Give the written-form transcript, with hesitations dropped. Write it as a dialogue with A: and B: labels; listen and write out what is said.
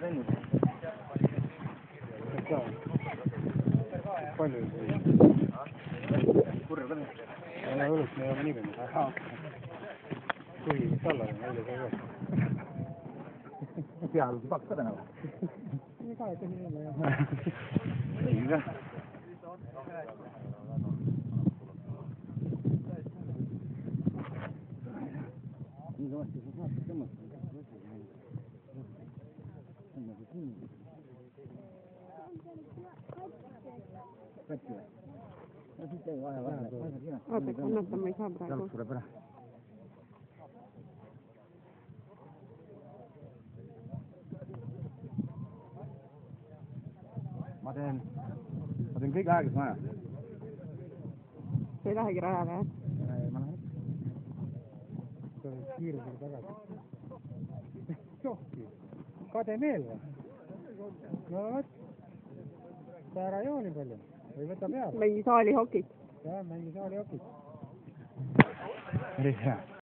A: teinud. Palju kurja peale. Ei ole õlut, me ei ole nii peale. Kui mis alla on, eile sai ka. Peal paks ka täna või? Nii ka, et nii ole. Nii ka. Nii kõvasti sa saad tõmmata. Katsi või? No siit ei vaja vaja.
B: Oota, kannatama ei saa praegu.
A: Jalg sureb ära. Ma teen kõik aegas maja.
B: Sa ei lähegi rajale, jah?
A: Ei, ma lähen. Sa oled kiirusega tagasi. Johki, kade meel või? No võt, sa ära joo nii palju. Või võta peale.
B: Mängi saali hokit.
A: Jah, mängi saali hokit. Päris hea.